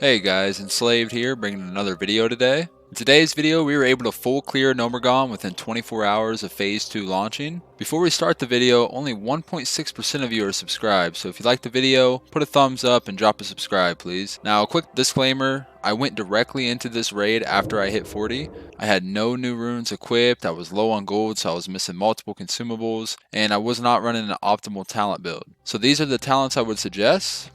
Hey guys, Enslaved here, bringing another video today. In today's video, we were able to full clear Gnomeregan within 24 hours of Phase 2 launching. Before we start the video, only 1.6% of you are subscribed, so if you like the video, put a thumbs up and drop a subscribe please. Now a quick disclaimer, I went directly into this raid after I hit 40. I had no new runes equipped, I was low on gold so I was missing multiple consumables, and I was not running an optimal talent build. So these are the talents I would suggest.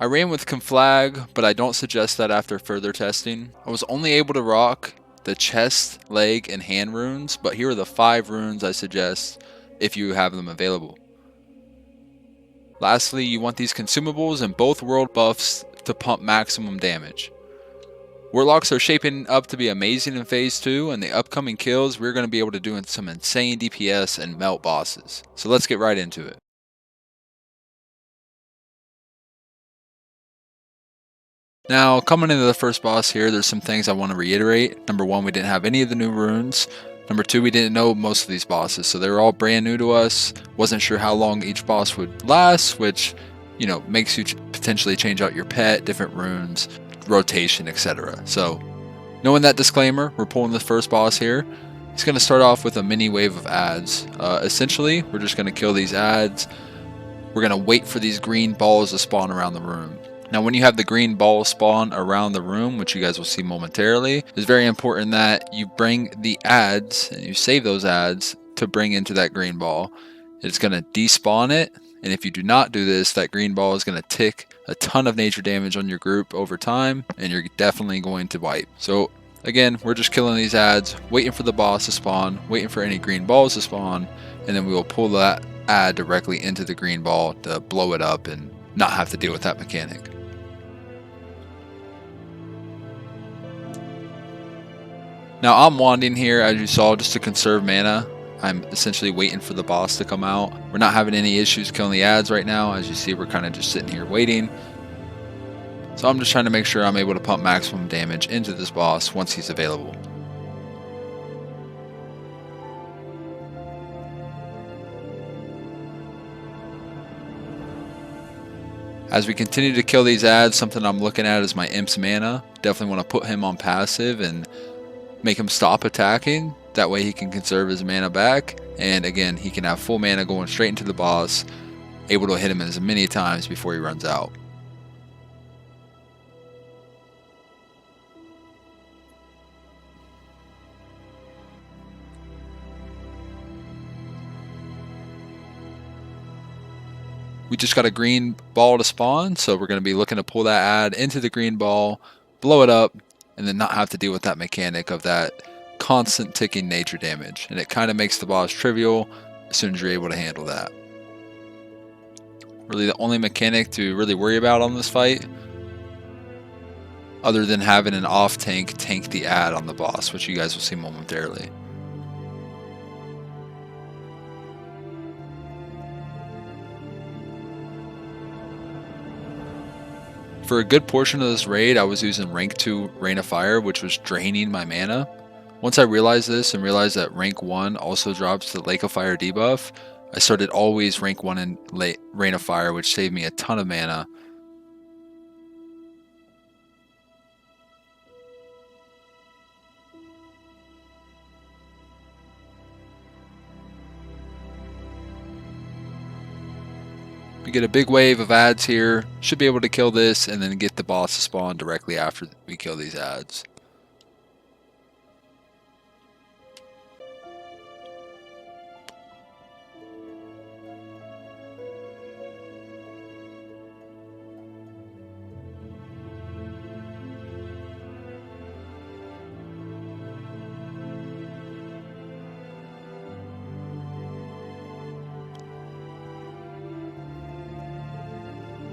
I ran with Conflag, but I don't suggest that after further testing. I was only able to rock the chest, leg, and hand runes, but here are the 5 runes I suggest if you have them available. Lastly, you want these consumables and both world buffs to pump maximum damage. Warlocks are shaping up to be amazing in Phase 2, and the upcoming kills we're going to be able to do some insane DPS and melt bosses. So let's get right into it. Now, coming into the first boss here, there's some things I want to reiterate. Number 1, we didn't have any of the new runes. Number 2, we didn't know most of these bosses, so they were all brand new to us. Wasn't sure how long each boss would last, which, you know, makes you potentially change out your pet, different runes, rotation, etc. So, knowing that disclaimer, we're pulling the first boss here. He's going to start off with a mini wave of adds. Essentially, we're just going to kill these adds. We're going to wait for these green balls to spawn around the room. Now when you have the green ball spawn around the room, which you guys will see momentarily, it's very important that you bring the adds and you save those adds to bring into that green ball. It's going to despawn it, and if you do not do this, that green ball is going to tick a ton of nature damage on your group over time, and you're definitely going to wipe. So again, we're just killing these adds, waiting for the boss to spawn, waiting for any green balls to spawn, and then we will pull that add directly into the green ball to blow it up and not have to deal with that mechanic. Now I'm wanding here, as you saw, just to conserve mana. I'm essentially waiting for the boss to come out. We're not having any issues killing the adds right now. As you see, we're kind of just sitting here waiting. So I'm just trying to make sure I'm able to pump maximum damage into this boss once he's available. As we continue to kill these adds, something I'm looking at is my Imp's mana. Definitely want to put him on passive and make him stop attacking. That way he can conserve his mana back, and again he can have full mana going straight into the boss, able to hit him as many times before he runs out. We just got a green ball to spawn, so we're going to be looking to pull that add into the green ball, blow it up, and then not have to deal with that mechanic of that constant ticking nature damage. And it kind of makes the boss trivial as soon as you're able to handle that. Really the only mechanic to really worry about on this fight, other than having an off tank the add on the boss, which you guys will see momentarily. For a good portion of this raid, I was using rank 2 Rain of Fire, which was draining my mana. Once I realized this and realized that rank 1 also drops the Lake of Fire debuff, I started always rank 1 in Rain of Fire, which saved me a ton of mana. We get a big wave of adds here, should be able to kill this and then get the boss to spawn directly after we kill these adds.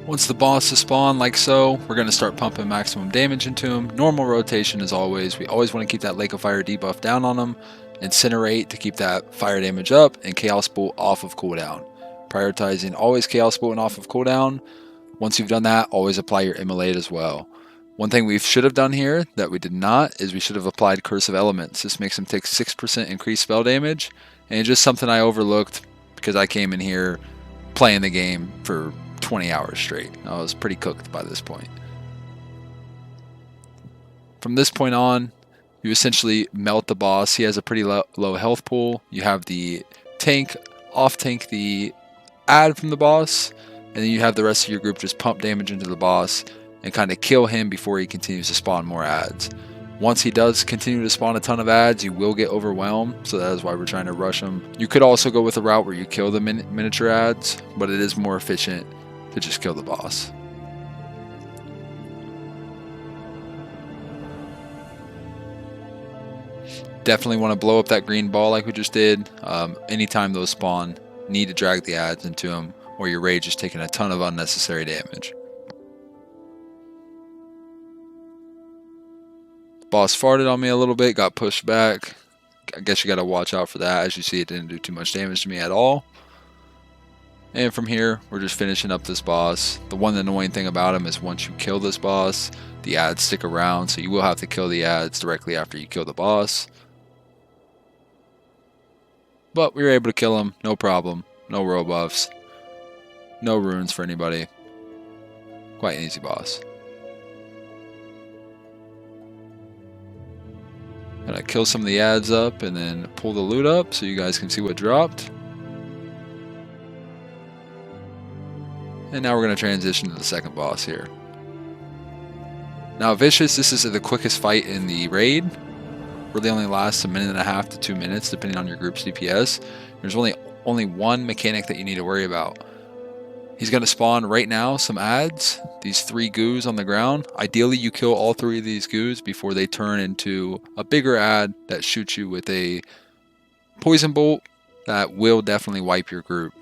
Once the boss is spawned like so, we're going to start pumping maximum damage into him. Normal rotation as always. We always want to keep that Lake of Fire debuff down on him. Incinerate to keep that fire damage up, and Chaos Bolt off of cooldown. Prioritizing always Chaos Bolt and off of cooldown. Once you've done that, always apply your Immolate as well. One thing we should have done here that we did not is we should have applied Curse of Elements. This makes him take 6% increased spell damage, and it's just something I overlooked because I came in here playing the game for 20 hours straight. I was pretty cooked by this point. From this point on, you essentially melt the boss. He has a pretty low health pool. You have the tank, off tank the ad from the boss, and then you have the rest of your group just pump damage into the boss and kind of kill him before he continues to spawn more ads. Once he does continue to spawn a ton of ads, you will get overwhelmed, so that is why we're trying to rush him. You could also go with a route where you kill the miniature ads, but it is more efficient to just kill the boss. Definitely want to blow up that green ball like we just did. Anytime those spawn, need to drag the ads into them, or your rage is taking a ton of unnecessary damage. Boss farted on me a little bit, got pushed back. I guess you got to watch out for that. As you see, it didn't do too much damage to me at all. And from here, we're just finishing up this boss. The one annoying thing about him is once you kill this boss, the ads stick around, so you will have to kill the ads directly after you kill the boss. But we were able to kill him, no problem. No world buffs. No runes for anybody. Quite an easy boss. Gonna kill some of the ads up and then pull the loot up so you guys can see what dropped. And now we're going to transition to the second boss here. Now Vicious, this is the quickest fight in the raid. Really only lasts a minute and a half to 2 minutes depending on your group's DPS. There's only one mechanic that you need to worry about. He's going to spawn right now some ads, these 3 goos on the ground. Ideally you kill all 3 of these goos before they turn into a bigger ad that shoots you with a poison bolt that will definitely wipe your group.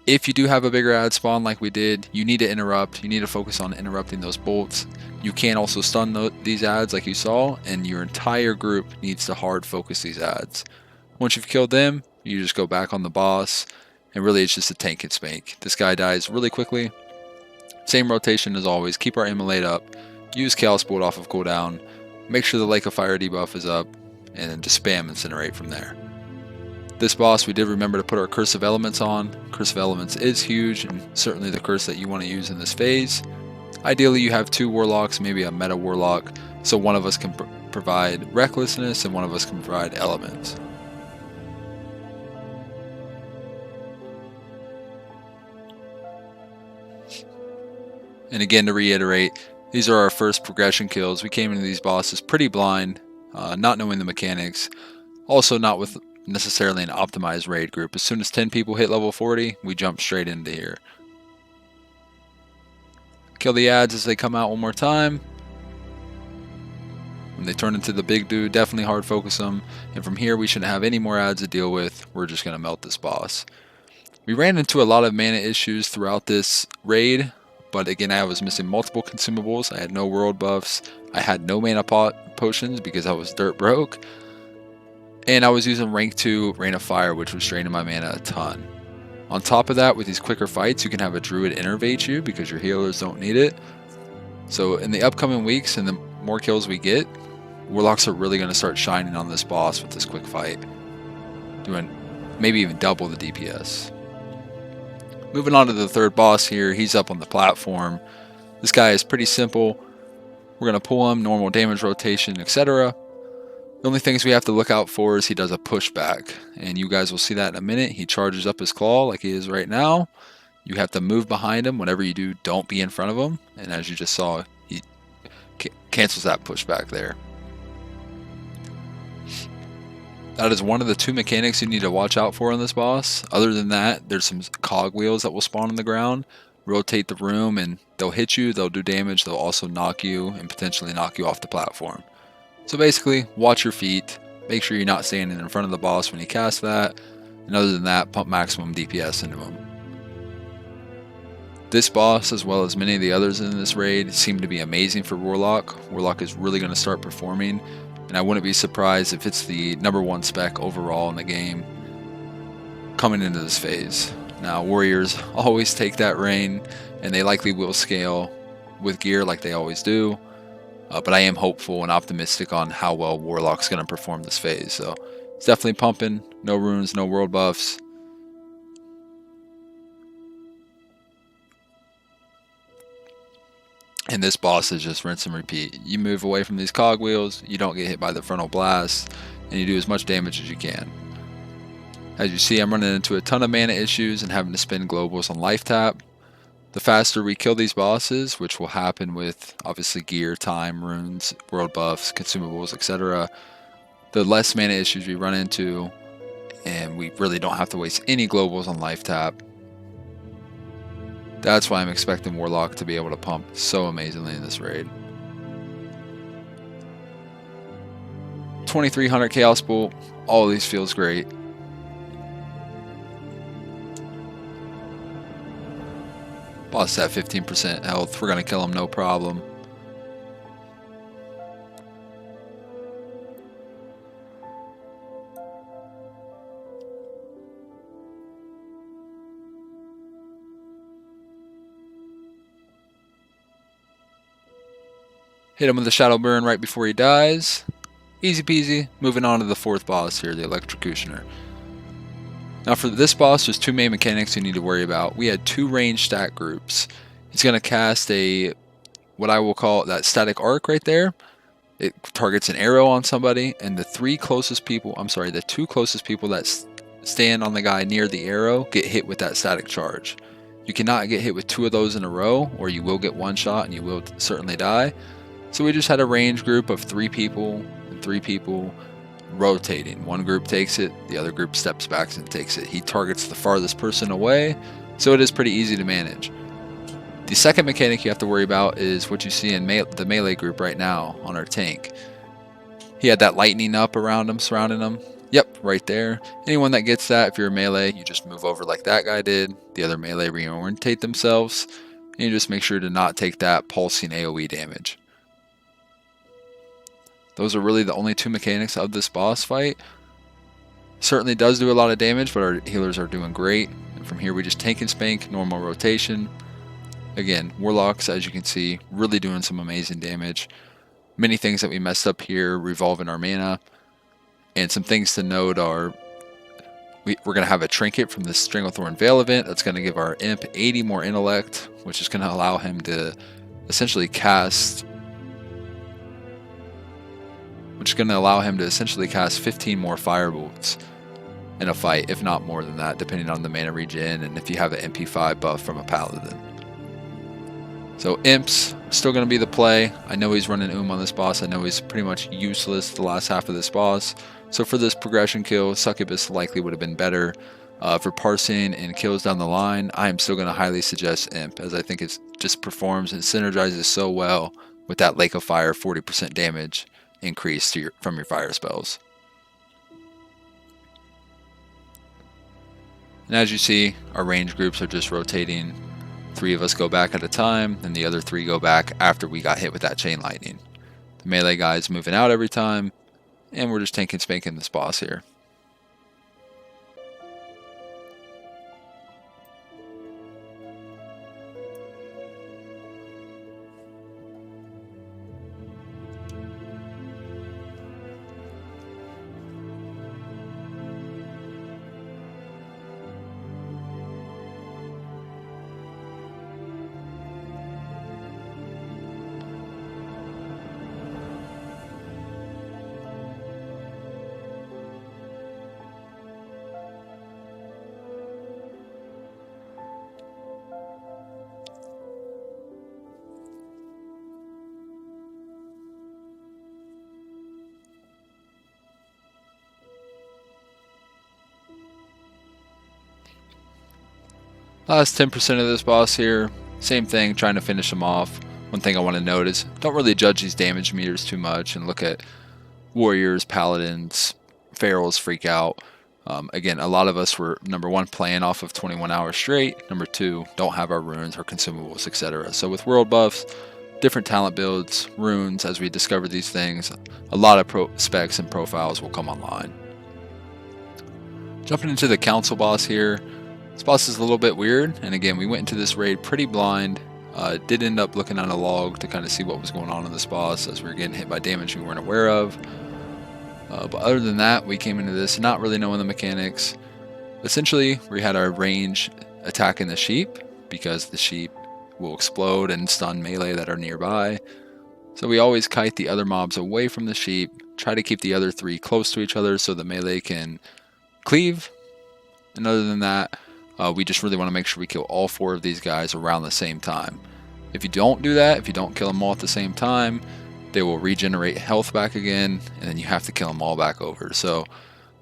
If you do have a bigger ad spawn like we did, you need to interrupt. You need to focus on interrupting those bolts. You can also stun these ads like you saw, and your entire group needs to hard focus these ads. Once you've killed them, you just go back on the boss, and really it's just a tank and spank. This guy dies really quickly. Same rotation as always. Keep our immolate up. Use Chaos Bolt off of cooldown. Make sure the Lake of Fire debuff is up, and then just spam Incinerate from there. This boss, we did remember to put our Curse of Elements on. Curse of Elements is huge, and certainly the curse that you want to use in this phase. Ideally, you have 2 Warlocks, maybe a Meta Warlock, so one of us can provide Recklessness and one of us can provide Elements. And again, to reiterate, these are our first progression kills. We came into these bosses pretty blind, not knowing the mechanics. Also not with necessarily an optimized raid group. As soon as 10 people hit level 40, we jump straight into here. Kill the ads as they come out one more time. When they turn into the big dude, definitely hard focus them. And from here, we shouldn't have any more ads to deal with. We're just going to melt this boss. We ran into a lot of mana issues throughout this raid. But again, I was missing multiple consumables. I had no world buffs. I had no mana potions because I was dirt broke. And I was using rank 2 Rain of Fire, which was draining my mana a ton. On top of that, with these quicker fights, you can have a druid innervate you because your healers don't need it. So in the upcoming weeks and the more kills we get, Warlocks are really going to start shining on this boss with this quick fight. Doing maybe even double the DPS. Moving on to the third boss here, he's up on the platform. This guy is pretty simple. We're going to pull him, normal damage rotation, etc. The only things we have to look out for is he does a pushback, and you guys will see that in a minute. He charges up his claw like he is right now. You have to move behind him. Whenever you do, don't be in front of him. And as you just saw, he cancels that pushback there. That is one of the 2 mechanics you need to watch out for on this boss. Other than that, there's some cogwheels that will spawn on the ground, rotate the room, and they'll hit you, they'll do damage, they'll also knock you, and potentially knock you off the platform. So basically, watch your feet, make sure you're not standing in front of the boss when you cast that, and other than that, pump maximum DPS into him. This boss, as well as many of the others in this raid, seem to be amazing for Warlock. Warlock is really going to start performing, and I wouldn't be surprised if it's the #1 spec overall in the game coming into this phase. Now, Warriors always take that reign, and they likely will scale with gear like they always do. But I am hopeful and optimistic on how well Warlock's going to perform this phase. So it's definitely pumping. No runes, no world buffs. And this boss is just rinse and repeat. You move away from these cogwheels, you don't get hit by the frontal blast, and you do as much damage as you can. As you see, I'm running into a ton of mana issues and having to spend globals on life tap. The faster we kill these bosses, which will happen with obviously gear, time, runes, world buffs, consumables, etc., the less mana issues we run into, and we really don't have to waste any globals on life tap. That's why I'm expecting Warlock to be able to pump so amazingly in this raid. 2300 Chaos Bolt, all of these feels great. Boss at 15% health, we're going to kill him no problem. Hit him with a Shadow Burn right before he dies. Easy peasy. Moving on to the fourth boss here, the Electrocutioner. Now for this boss, there's two main mechanics you need to worry about. We had two range stat groups. He's going to cast what I will call that static arc right there. It targets an arrow on somebody, and the two closest people that stand on the guy near the arrow get hit with that static charge. You cannot get hit with two of those in a row, or you will get one shot and you will certainly die. So we just had a range group of 3 people and 3 people rotating. One group takes it, the other group steps back and takes it. He targets the farthest person away, so it is pretty easy to manage. The second mechanic you have to worry about is what you see in the melee group right now on our tank. He had that lightning up around him, surrounding him. Yep, right there. Anyone that gets that, if you're a melee, you just move over like that guy did. The other melee reorientate themselves, and you just make sure to not take that pulsing AoE damage. Those are really the only two mechanics of this boss fight. Certainly does do a lot of damage, but our healers are doing great. And from here we just tank and spank, normal rotation. Again, Warlocks, as you can see, really doing some amazing damage. Many things that we messed up here revolving our mana. And some things to note are we're going to have a trinket from the Stranglethorn Veil event that's going to give our imp 80 more intellect, which is going to allow him to essentially cast 15 more firebolts in a fight, if not more than that, depending on the mana regen and if you have an MP5 buff from a paladin. So imps still going to be the play. I know he's running on this boss. I know he's pretty much useless the last half of this boss. So for this progression kill, Succubus likely would have been better. For parsing and kills down the line, I am still going to highly suggest imp, as I think it just performs and synergizes so well with that Lake of Fire 40% damage increase from your fire spells. And as you see, our range groups are just rotating. 3 of us go back at a time, and the other 3 go back after we got hit with that chain lightning. The melee guy's moving out every time, and we're just tanking spanking this boss here. Last 10% of this boss here, same thing, trying to finish him off. One thing I want to note is don't really judge these damage meters too much and look at warriors, paladins, ferals freak out. Again, a lot of us were, number 1, playing off of 21 hours straight. Number 2, don't have our runes or consumables, etc. So with world buffs, different talent builds, runes, as we discover these things, a lot of specs and profiles will come online. Jumping into the council boss here. This boss is a little bit weird, and again, we went into this raid pretty blind. Did end up looking at a log to kind of see what was going on in this boss as we were getting hit by damage we weren't aware of. But other than that, we came into this not really knowing the mechanics. Essentially, we had our range attacking the sheep because the sheep will explode and stun melee that are nearby. So we always kite the other mobs away from the sheep, try to keep the other 3 close to each other so the melee can cleave. And other than that, we just really want to make sure we kill all 4 of these guys around the same time. If you don't do that, if you don't kill them all at the same time, they will regenerate health back again, and then you have to kill them all back over. So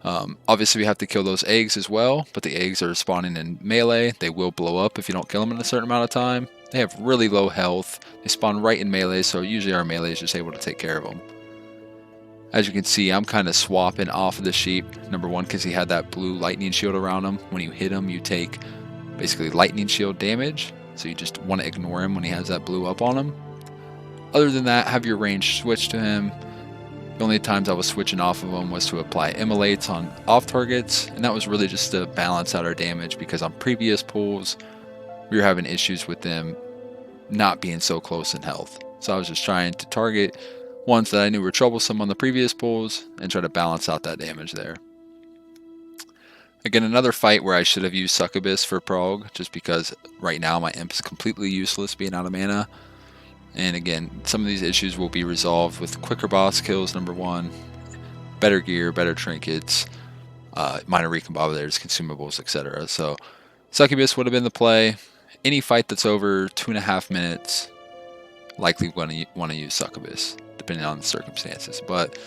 obviously we have to kill those eggs as well, but the eggs are spawning in melee. They will blow up if you don't kill them in a certain amount of time. They have really low health. They spawn right in melee, so usually our melee is just able to take care of them. As you can see, I'm kind of swapping off of the sheep. Number 1, because he had that blue lightning shield around him. When you hit him, you take basically lightning shield damage. So you just want to ignore him when he has that blue up on him. Other than that, have your range switch to him. The only times I was switching off of him was to apply immolates on off targets. And that was really just to balance out our damage, because on previous pulls, we were having issues with them not being so close in health. So I was just trying to target ones that I knew were troublesome on the previous pulls and try to balance out that damage there. Again, another fight where I should have used Succubus for prog, just because right now my imp is completely useless being out of mana. And again, some of these issues will be resolved with quicker boss kills, number 1, better gear, better trinkets, minor recombobulator, consumables, etc. So Succubus would have been the play. Any fight that's over 2.5 minutes, likely want to use Succubus, depending on the circumstances. But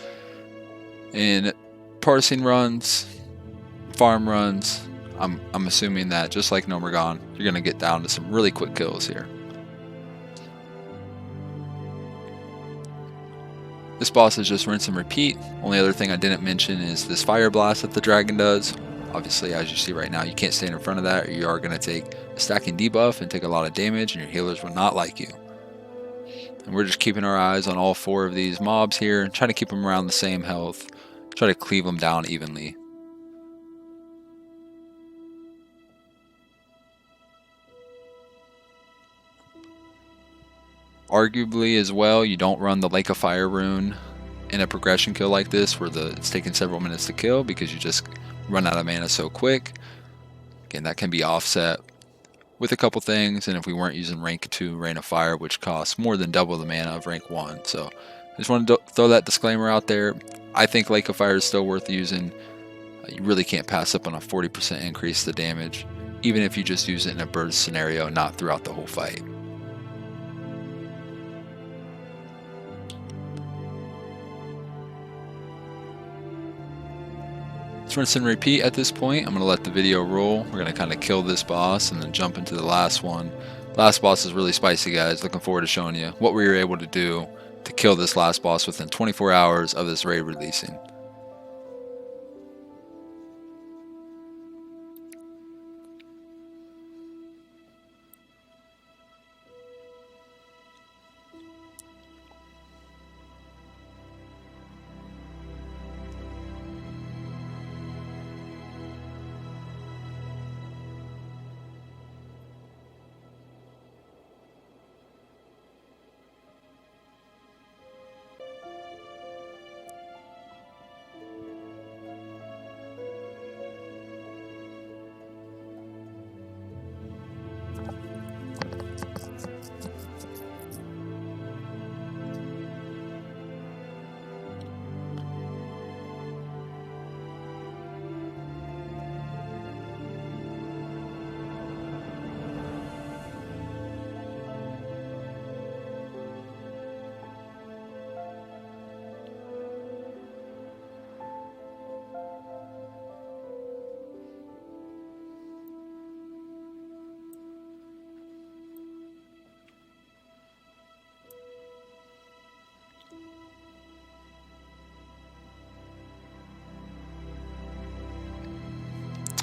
in parsing runs, farm runs, I'm assuming that just like Gnomeregan, you're going to get down to some really quick kills here. This boss is just rinse and repeat. Only other thing I didn't mention is this fire blast that the dragon does. Obviously, as you see right now, you can't stand in front of that, or you are going to take a stacking debuff and take a lot of damage, and your healers will not like you. And we're just keeping our eyes on all 4 of these mobs here, and trying to keep them around the same health. Try to cleave them down evenly. Arguably as well, you don't run the Lake of Fire rune in a progression kill like this, where it's taking several minutes to kill, because you just run out of mana so quick. Again, that can be offset with a couple things, and if we weren't using rank 2 Rain of Fire, which costs more than double the mana of rank 1. So I just wanted to throw that disclaimer out there. I think Lake of Fire is still worth using. You really can't pass up on a 40% increase to damage, even if you just use it in a burst scenario, not throughout the whole fight. Rinse and repeat at this point. I'm going to let the video roll. We're going to kind of kill this boss and then jump into the last one. Last boss is really spicy, guys. Looking forward to showing you what we were able to do to kill this last boss within 24 hours of this raid releasing.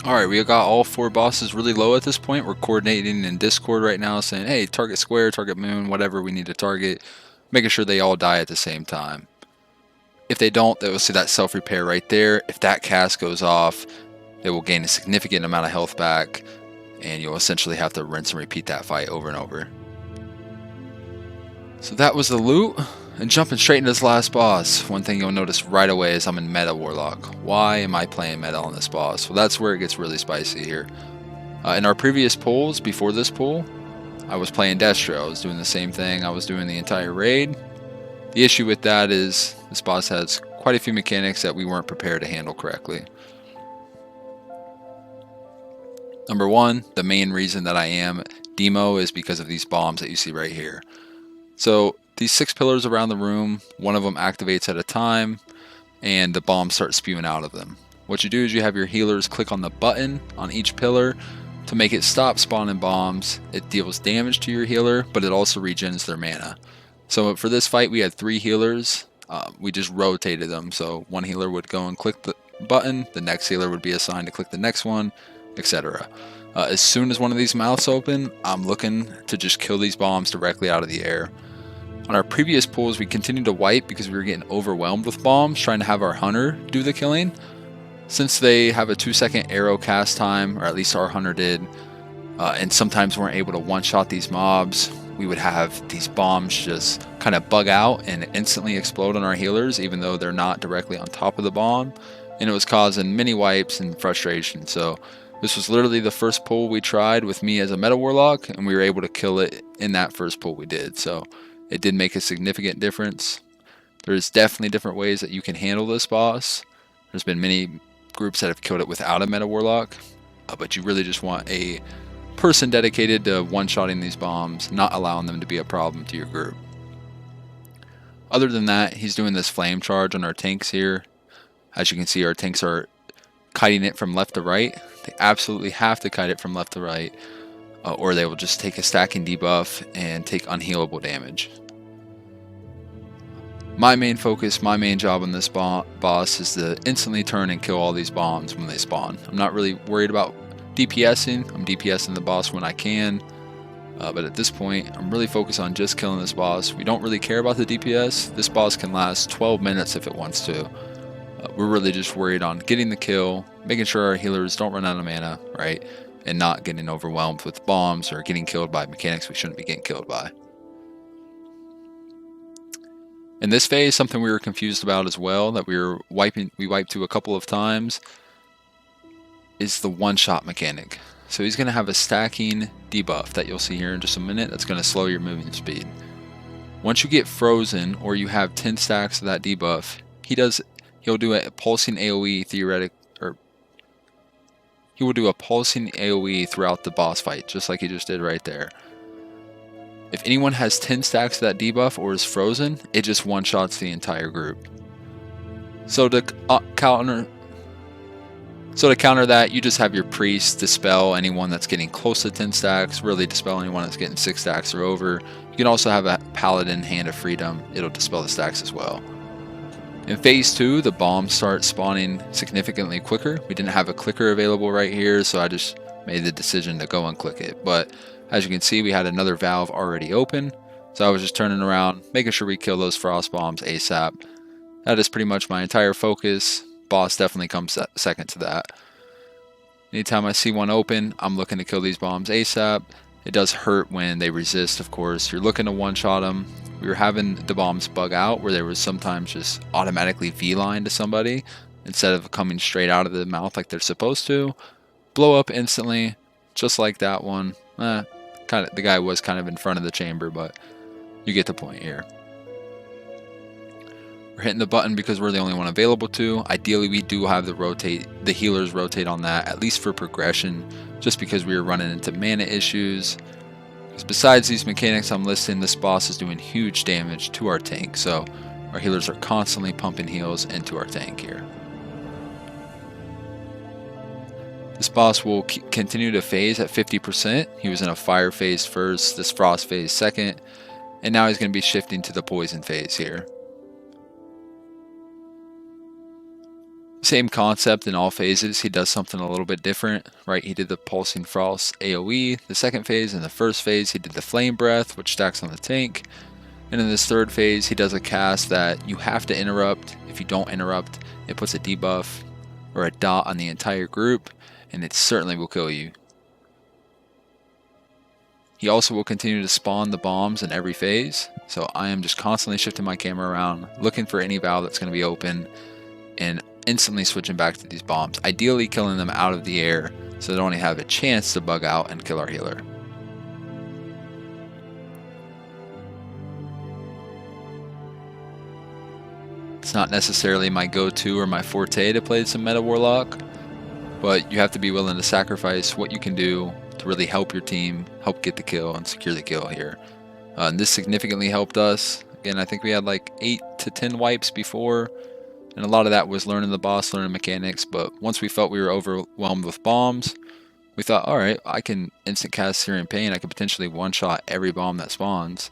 Alright, we got all 4 bosses really low at this point. We're coordinating in Discord right now, saying, hey, target square, target moon, whatever we need to target, making sure they all die at the same time. If they don't, they will see that self-repair right there. If that cast goes off, they will gain a significant amount of health back, and you'll essentially have to rinse and repeat that fight over and over. So that was the loot. And jumping straight into this last boss, one thing you'll notice right away is I'm in meta Warlock. Why am I playing meta on this boss? Well, that's where it gets really spicy here. In our previous pulls, before this pull, I was playing Destro. I was doing the same thing I was doing the entire raid. The issue with that is this boss has quite a few mechanics that we weren't prepared to handle correctly. Number one, the main reason that I am demo is because of these bombs that you see right here. So these 6 pillars around the room, one of them activates at a time, and the bombs start spewing out of them. What you do is you have your healers click on the button on each pillar to make it stop spawning bombs. It deals damage to your healer, but it also regens their mana. So for this fight, we had 3 healers. We just rotated them. So one healer would go and click the button, the next healer would be assigned to click the next one, etc. As soon as one of these mouths open, I'm looking to just kill these bombs directly out of the air. On our previous pulls, we continued to wipe because we were getting overwhelmed with bombs, trying to have our hunter do the killing. Since they have a 2-second arrow cast time, or at least our hunter did, and sometimes weren't able to one-shot these mobs, we would have these bombs just kind of bug out and instantly explode on our healers, even though they're not directly on top of the bomb, and it was causing many wipes and frustration. So this was literally the first pull we tried with me as a meta warlock, and we were able to kill it in that first pull we did. So it did make a significant difference. There's definitely different ways that you can handle this boss. There's been many groups that have killed it without a meta warlock, but you really just want a person dedicated to one-shotting these bombs, not allowing them to be a problem to your group. Other than that, he's doing this flame charge on our tanks here. As you can see, our tanks are kiting it from left to right. They absolutely have to kite it from left to right, or they will just take a stacking debuff and take unhealable damage. My main focus, my main job on this boss is to instantly turn and kill all these bombs when they spawn. I'm not really worried about DPSing. I'm DPSing the boss when I can, but at this point I'm really focused on just killing this boss. We don't really care about the DPS. This boss can last 12 minutes if it wants to. We're really just worried on getting the kill, making sure our healers don't run out of mana, right, and not getting overwhelmed with bombs or getting killed by mechanics we shouldn't be getting killed by. In this phase, something we were confused about as well, that we wiped to a couple of times, is the one-shot mechanic. So he's going to have a stacking debuff that you'll see here in just a minute that's going to slow your movement speed. Once you get frozen or you have 10 stacks of that debuff, he'll do a pulsing AoE he will do a pulsing AoE throughout the boss fight, just like he just did right there. If anyone has 10 stacks of that debuff or is frozen, it just one-shots the entire group. So to counter that, you just have your priest dispel anyone that's getting close to 10 stacks, really dispel anyone that's getting 6 stacks or over. You can also have a paladin Hand of Freedom, it'll dispel the stacks as well. In phase 2, the bombs start spawning significantly quicker. We didn't have a clicker available right here, so I just made the decision to go and click it. But as you can see, we had another valve already open, so I was just turning around, making sure we kill those frost bombs ASAP. That is pretty much my entire focus. Boss definitely comes second to that. Anytime I see one open, I'm looking to kill these bombs ASAP. It does hurt when they resist, of course. You're looking to one-shot them. We were having the bombs bug out where they were sometimes just automatically V-line to somebody instead of coming straight out of the mouth like they're supposed to. Blow up instantly, just like that one. The guy was kind of in front of the chamber, but you get the point here. We're hitting the button because we're the only one available to. Ideally, we do have the healers rotate on that, at least for progression, just because we were running into mana issues. Because besides these mechanics I'm listing, this boss is doing huge damage to our tank, so our healers are constantly pumping heals into our tank here. This boss will continue to phase at 50%. He was in a fire phase first, this frost phase second, and now he's going to be shifting to the poison phase here. Same concept in all phases. He does something a little bit different, right? He did the pulsing frost AoE the second phase. In the first phase, he did the flame breath, which stacks on the tank. And in this third phase, he does a cast that you have to interrupt. If you don't interrupt, it puts a debuff or a dot on the entire group, and it certainly will kill you. He also will continue to spawn the bombs in every phase. So I am just constantly shifting my camera around, looking for any valve that's going to be open, and instantly switching back to these bombs, ideally killing them out of the air so they don't even have a chance to bug out and kill our healer. It's not necessarily my go-to or my forte to play some meta Warlock, but you have to be willing to sacrifice what you can do to really help your team, help get the kill and secure the kill here. And this significantly helped us. Again, I think we had like 8 to 10 wipes before, and a lot of that was learning the boss, learning mechanics, but once we felt we were overwhelmed with bombs, we thought, alright, I can instant cast Searing Pain, I can potentially one-shot every bomb that spawns,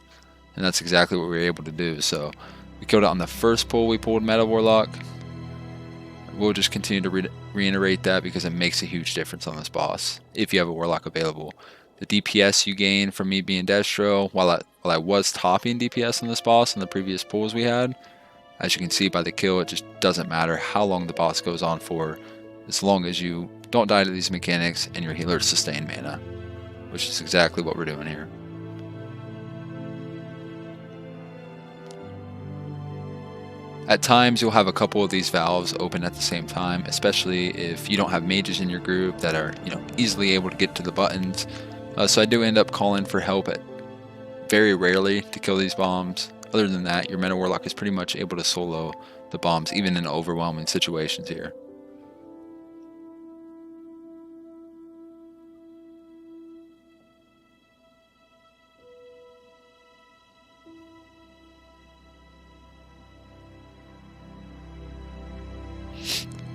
and that's exactly what we were able to do. So we killed it on the first pull we pulled Meta Warlock. We'll just continue to reiterate that because it makes a huge difference on this boss if you have a Warlock available. The DPS you gain from me being Destro, while I was topping DPS on this boss in the previous pulls we had, as you can see by the kill, it just doesn't matter how long the boss goes on for, as long as you don't die to these mechanics and your healers sustain mana, which is exactly what we're doing here. At times you'll have a couple of these valves open at the same time, especially if you don't have mages in your group that are, easily able to get to the buttons. So I do end up calling for help very rarely to kill these bombs. Other than that, your Meta Warlock is pretty much able to solo the bombs, even in overwhelming situations here.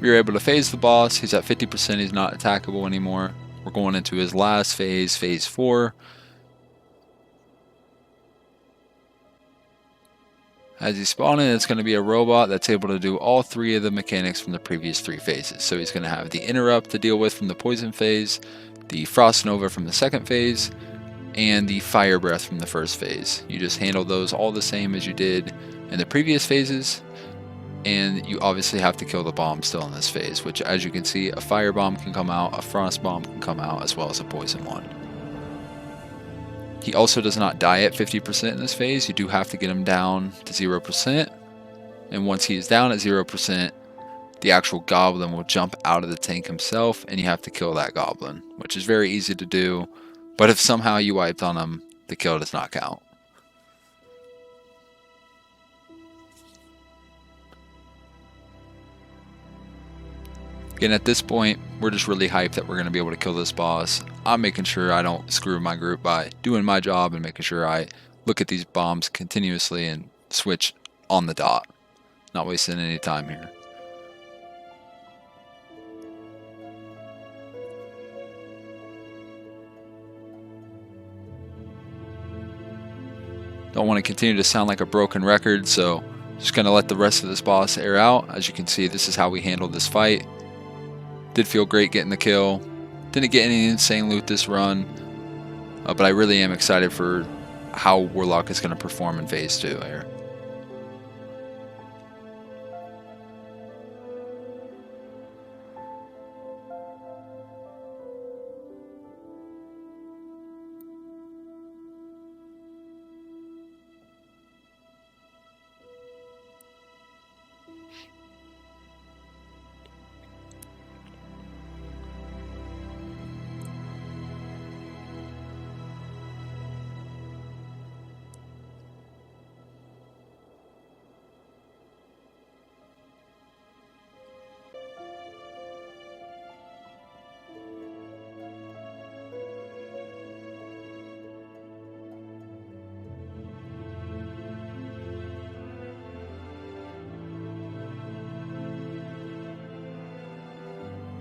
We were able to phase the boss. He's at 50%, he's not attackable anymore. We're going into his last phase, phase 4. As he's spawning, it's going to be a robot that's able to do all 3 of the mechanics from the previous 3 phases. So he's going to have the interrupt to deal with from the poison phase, the frost nova from the second phase, and the fire breath from the first phase. You just handle those all the same as you did in the previous phases, and you obviously have to kill the bomb still in this phase, which, as you can see, a fire bomb can come out, a frost bomb can come out, as well as a poison one. He also does not die at 50% in this phase. You do have to get him down to 0%, and once he is down at 0%, the actual goblin will jump out of the tank himself, and you have to kill that goblin, which is very easy to do, but if somehow you wiped on him, the kill does not count. Again, at this point, we're just really hyped that we're going to be able to kill this boss. I'm making sure I don't screw my group by doing my job and making sure I look at these bombs continuously and switch on the dot. Not wasting any time here. Don't want to continue to sound like a broken record, so just going to let the rest of this boss air out. As you can see, this is how we handled this fight. Did feel great getting the kill. Didn't get any insane loot this run, but I really am excited for how Warlock is going to perform in phase 2 here.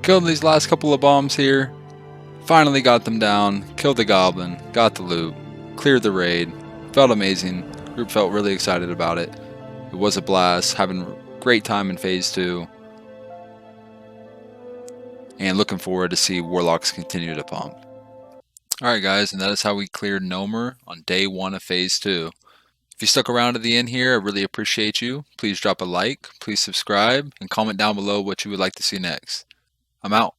Killed these last couple of bombs here. Finally got them down. Killed the goblin. Got the loot. Cleared the raid. Felt amazing. Group felt really excited about it. It was a blast. Having a great time in phase 2. And looking forward to see Warlocks continue to pump. Alright guys, and that is how we cleared Gnomeregan on day 1 of phase 2. If you stuck around to the end here, I really appreciate you. Please drop a like, please subscribe, and comment down below what you would like to see next. I'm out.